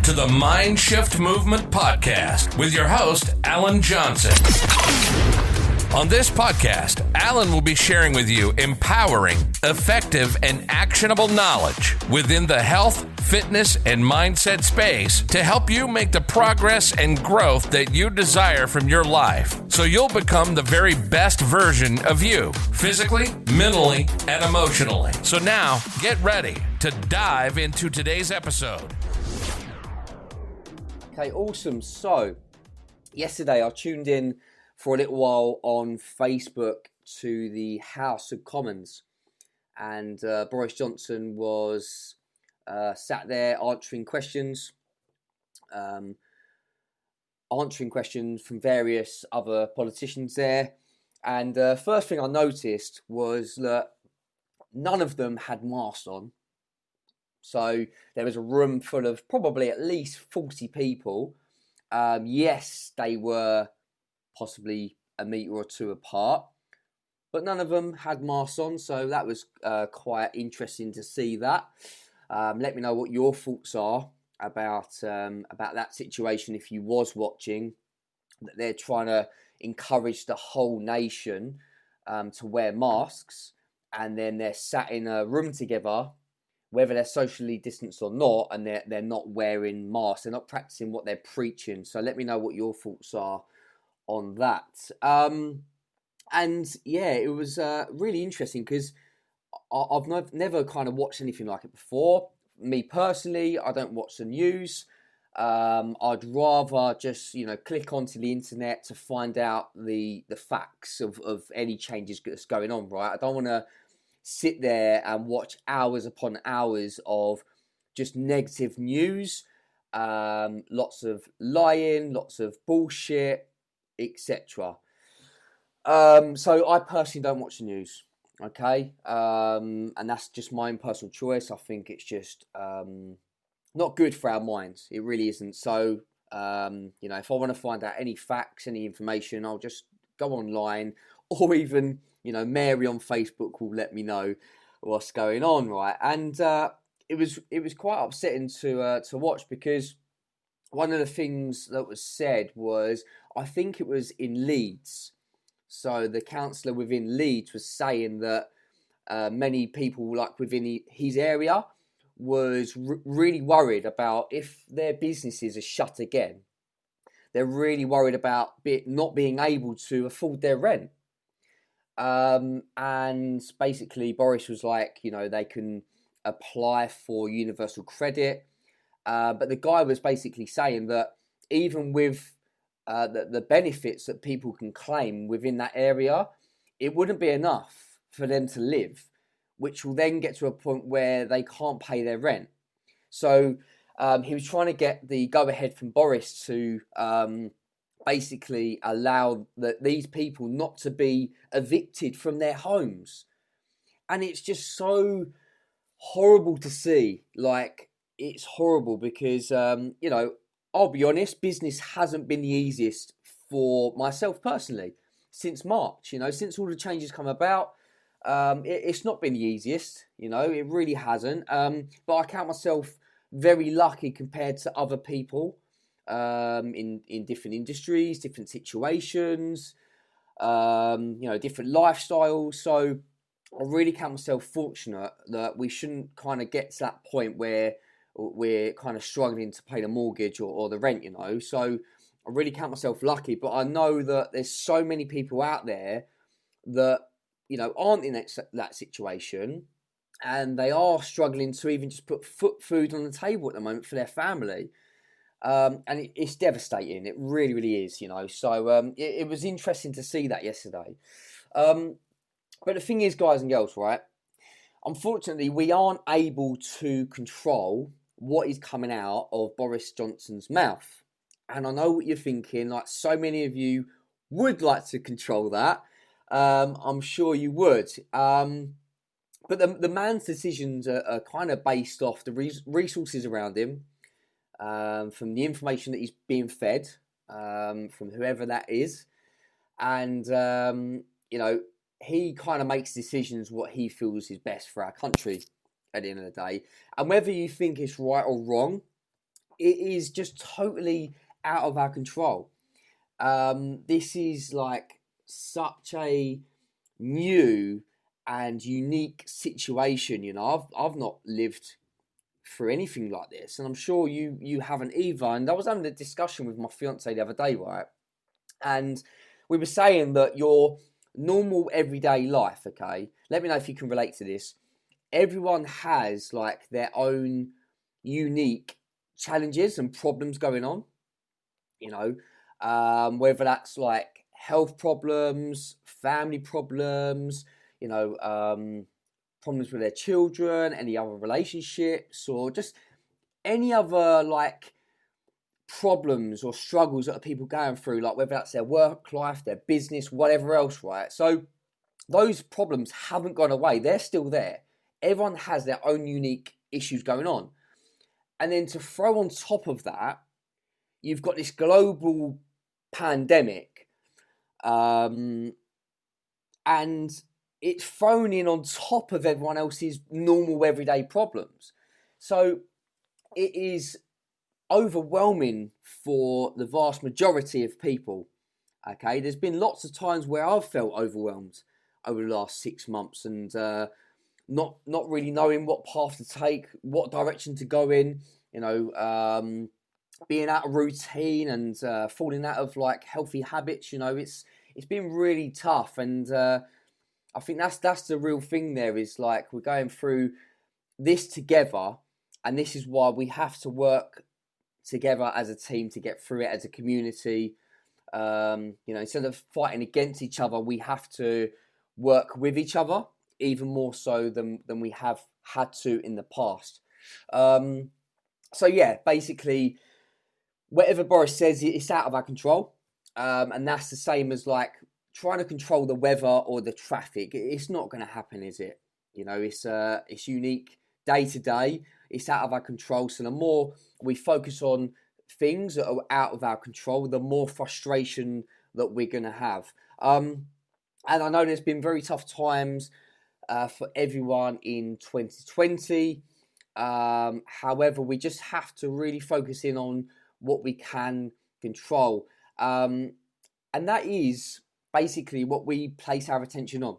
to the Mind Shift Movement Podcast with your host, Alan Johnson. On this podcast, Alan will be sharing with you empowering, effective, and actionable knowledge within the health, fitness, and mindset space to help you make the progress and growth that you desire from your life so you'll become the very best version of you, physically, mentally, and emotionally. So now, get ready to dive into today's episode. Okay, awesome. So, yesterday I tuned in for a little while on Facebook to the House of Commons, and Boris Johnson was sat there answering questions from various other politicians there. And first thing I noticed was that none of them had masks on. So there was a room full of probably at least 40 people. Yes, they were possibly a metre or two apart, but none of them had masks on, so that was quite interesting to see that. Let me know what your thoughts are about that situation if you was watching, that they're trying to encourage the whole nation to wear masks, and then they're sat in a room together, whether they're socially distanced or not, and they're not wearing masks, they're not practicing what they're preaching. So let me know what your thoughts are on that. And yeah, it was really interesting because I've never kind of watched anything like it before. Me personally, I don't watch the news. I'd rather just, click onto the internet to find out the facts of any changes that's going on, right? I don't want to sit there and watch hours upon hours of just negative news, lots of lying, lots of bullshit, etc. So I personally don't watch the news, okay? And that's just my own personal choice. I think it's just not good for our minds. It really isn't. So, if I want to find out any facts, any information, I'll just go online, or even, Mary on Facebook will let me know what's going on, right? And it was quite upsetting to watch, because one of the things that was said was, I think it was in Leeds. So the councillor within Leeds was saying that many people, like within his area, was really worried about if their businesses are shut again. They're really worried about not being able to afford their rent. And basically Boris was like, they can apply for universal credit. But the guy was basically saying that even with the benefits that people can claim within that area, it wouldn't be enough for them to live, which will then get to a point where they can't pay their rent. So he was trying to get the go-ahead from Boris to basically allow these people not to be evicted from their homes. And it's just so horrible to see. Like, it's horrible because, I'll be honest, business hasn't been the easiest for myself personally since March. Since all the changes come about, it's not been the easiest. It really hasn't. But I count myself very lucky compared to other people in different industries, different situations, different lifestyles. So I really count myself fortunate that we shouldn't kind of get to that point where we're kind of struggling to pay the mortgage or the rent, So I really count myself lucky, but I know that there's so many people out there that, aren't in that situation, and they are struggling to even just put food on the table at the moment for their family. And it's devastating. It really, really is, So it was interesting to see that yesterday. But the thing is, guys and girls, right? Unfortunately, we aren't able to control what is coming out of Boris Johnson's mouth. And I know what you're thinking, like so many of you would like to control that. I'm sure you would. But the man's decisions are kind of based off the resources around him, from the information that he's being fed, from whoever that is. And, he kind of makes decisions what he feels is best for our country at the end of the day. And whether you think it's right or wrong, it is just totally out of our control. This is like such a new and unique situation. I've not lived through anything like this, and I'm sure you haven't either. And I was having a discussion with my fiance the other day, right? And we were saying that your normal everyday life, okay? Let me know if you can relate to this. Everyone has like their own unique challenges and problems going on, whether that's like health problems, family problems, problems with their children, any other relationships, or just any other like problems or struggles that are people going through, like whether that's their work life, their business, whatever else, right? So those problems haven't gone away. They're still there. Everyone has their own unique issues going on. And then to throw on top of that, you've got this global pandemic, and it's thrown in on top of everyone else's normal everyday problems. So it is overwhelming for the vast majority of people. Okay, there's been lots of times where I've felt overwhelmed over the last 6 months, and not really knowing what path to take, what direction to go in. Being out of routine and falling out of like healthy habits. It's been really tough, and I think that's the real thing. There is like we're going through this together, and this is why we have to work together as a team to get through it as a community. Instead of fighting against each other, we have to work with each other even more so than we have had to in the past. So yeah, basically, whatever Boris says, it's out of our control, and that's the same as like trying to control the weather or the traffic. It's not going to happen, is it? It's unique day to day. It's out of our control. So the more we focus on things that are out of our control, the more frustration that we're going to have. And I know there's been very tough times for everyone in 2020. However, we just have to really focus in on what we can control. And that is basically what we place our attention on.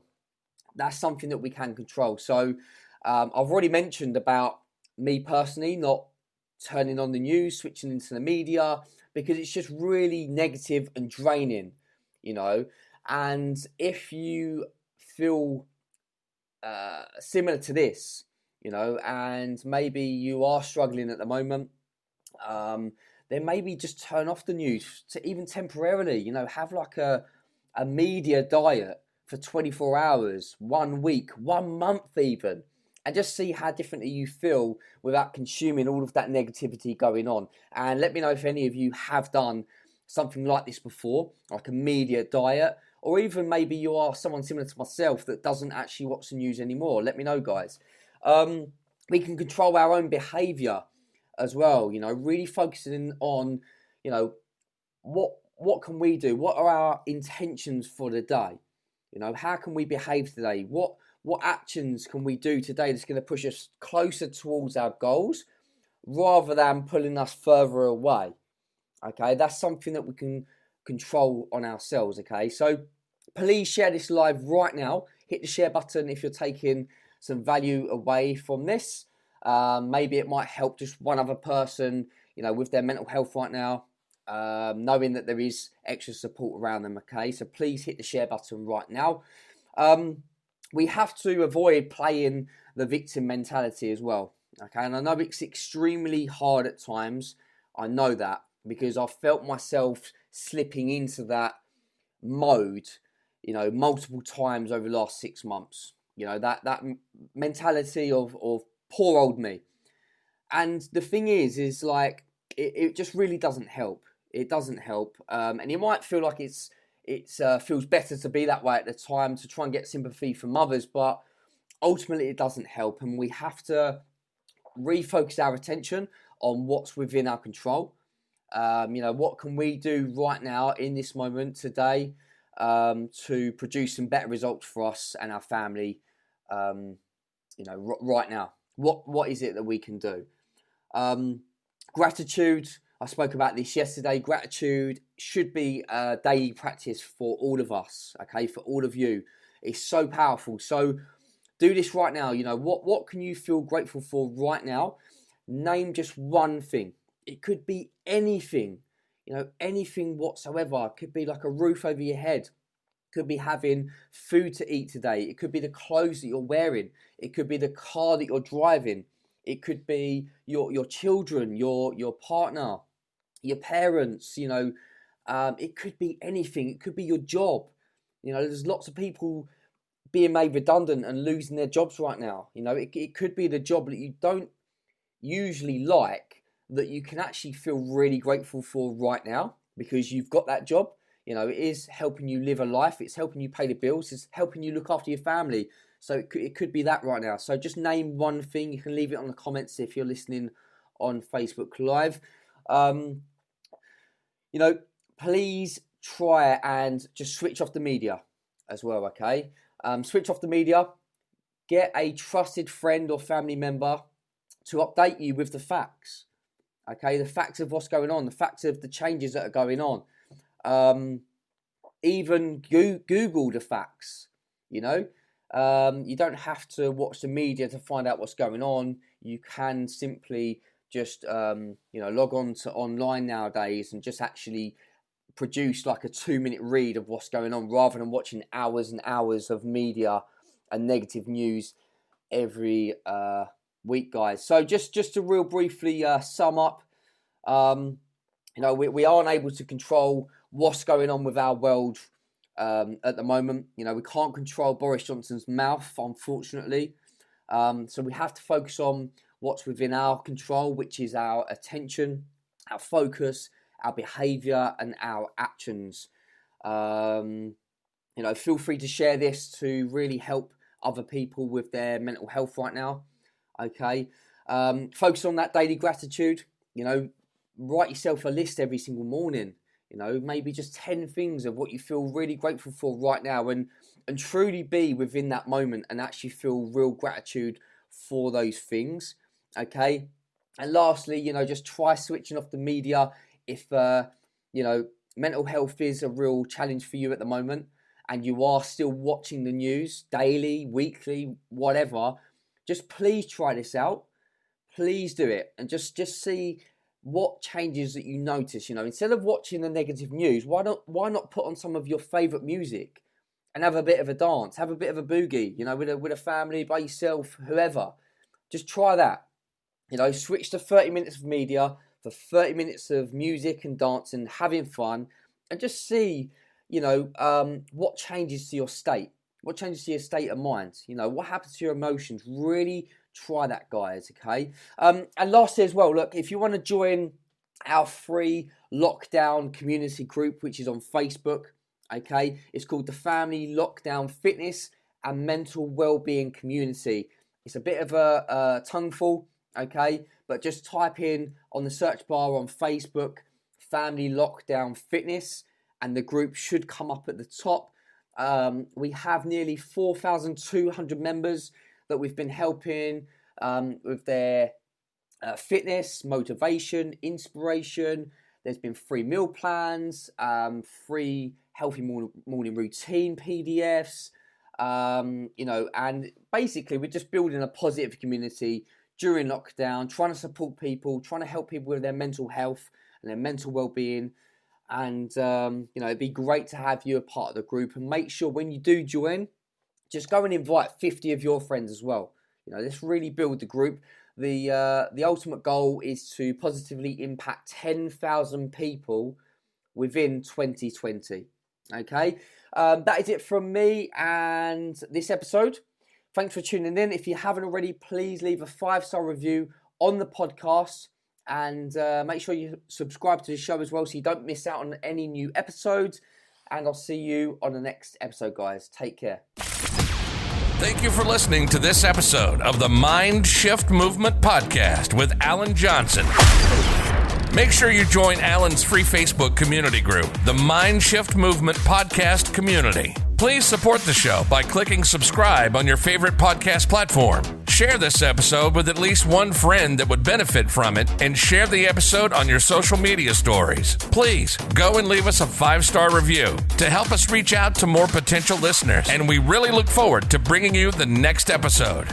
That's something that we can control. So I've already mentioned about me personally not turning on the news, switching into the media, because it's just really negative and draining, And if you feel similar to this, and maybe you are struggling at the moment, then maybe just turn off the news to even temporarily, have like a media diet for 24 hours, 1 week, 1 month even, and just see how differently you feel without consuming all of that negativity going on. And let me know if any of you have done something like this before, like a media diet, or even maybe you are someone similar to myself that doesn't actually watch the news anymore. Let me know, guys. We can control our own behaviour as well, really focusing on, what can we do? What are our intentions for the day? How can we behave today? What actions can we do today that's going to push us closer towards our goals rather than pulling us further away? Okay, that's something that we can control on ourselves. Okay, so please share this live right now. Hit the share button if you're taking some value away from this. Maybe it might help just one other person, with their mental health right now, knowing that there is extra support around them. Okay, so please hit the share button right now. We have to avoid playing the victim mentality as well. Okay, and I know it's extremely hard at times. I know that because I've felt myself slipping into that mode, multiple times over the last 6 months. That mentality of poor old me. And the thing is like, it just really doesn't help. It doesn't help. And you might feel like it feels better to be that way at the time to try and get sympathy from others, but ultimately it doesn't help. And we have to refocus our attention on what's within our control. What can we do right now in this moment today to produce some better results for us and our family, right now? What is it that we can do? Gratitude, I spoke about this yesterday. Gratitude should be a daily practice for all of us, okay, for all of you. It's so powerful. So do this right now. You know, what can you feel grateful for right now? Name just one thing. It could be anything, you know, anything whatsoever. It could be like a roof over your head. It could be having food to eat today. It could be the clothes that you're wearing. It could be the car that you're driving. It could be your children, your partner, your parents, you know. It could be anything. It could be your job. You know, there's lots of people being made redundant and losing their jobs right now. You know, it could be the job that you don't usually like, that you can actually feel really grateful for right now because you've got that job. You know, it is helping you live a life. It's helping you pay the bills. It's helping you look after your family. So it could be that right now. So just name one thing. You can leave it on the comments if you're listening on Facebook Live. You know, please try and just switch off the media as well, okay? Switch off the media. Get a trusted friend or family member to update you with the facts, okay? The facts of what's going on, the facts of the changes that are going on. Even Google the facts, you know? You don't have to watch the media to find out what's going on. You can simply just, log on to online nowadays and just actually produce like a 2-minute read of what's going on rather than watching hours and hours of media and negative news every week, guys. So just to real briefly sum up, we aren't able to control what's going on with our world at the moment. You know, we can't control Boris Johnson's mouth, unfortunately. So we have to focus on what's within our control, which is our attention, our focus, our behaviour and our actions. Feel free to share this to really help other people with their mental health right now. Okay. Focus on that daily gratitude. You know, write yourself a list every single morning. You know, maybe just 10 things of what you feel really grateful for right now, and truly be within that moment and actually feel real gratitude for those things. Okay. And lastly, you know, just try switching off the media if, mental health is a real challenge for you at the moment and you are still watching the news daily, weekly, whatever. Just please try this out. Please do it and just see what changes that you notice. You know, instead of watching the negative news, why not put on some of your favorite music and have a bit of a dance, have a bit of a boogie, you know, with a family, by yourself, whoever. Just try that. You know, switch to 30 minutes of media for 30 minutes of music and dancing, having fun, and just see, you know, what changes to your state. What changes to your state of mind? You know, what happens to your emotions? Really try that, guys, okay? And lastly as well, look, if you want to join our free lockdown community group, which is on Facebook, okay? It's called the Family Lockdown Fitness and Mental Wellbeing Community. It's a bit of a tongueful, okay? But just type in on the search bar on Facebook, Family Lockdown Fitness, and the group should come up at the top. We have nearly 4,200 members that we've been helping with their fitness, motivation, inspiration. There's been free meal plans, free healthy morning routine PDFs, and basically we're just building a positive community during lockdown, trying to support people, trying to help people with their mental health and their mental well-being. And, it'd be great to have you a part of the group. And make sure when you do join, just go and invite 50 of your friends as well. You know, let's really build the group. The ultimate goal is to positively impact 10,000 people within 2020. Okay, that is it from me and this episode. Thanks for tuning in. If you haven't already, please leave a 5-star review on the podcast. And make sure you subscribe to the show as well so you don't miss out on any new episodes. And I'll see you on the next episode, guys. Take care. Thank you for listening to this episode of the Mind Shift Movement Podcast with Alan Johnson. Make sure you join Alan's free Facebook community group, the Mind Shift Movement Podcast Community. Please support the show by clicking subscribe on your favorite podcast platform. share this episode with at least one friend that would benefit from it, and share the episode on your social media stories. Please go and leave us a 5-star review to help us reach out to more potential listeners, and we really look forward to bringing you the next episode.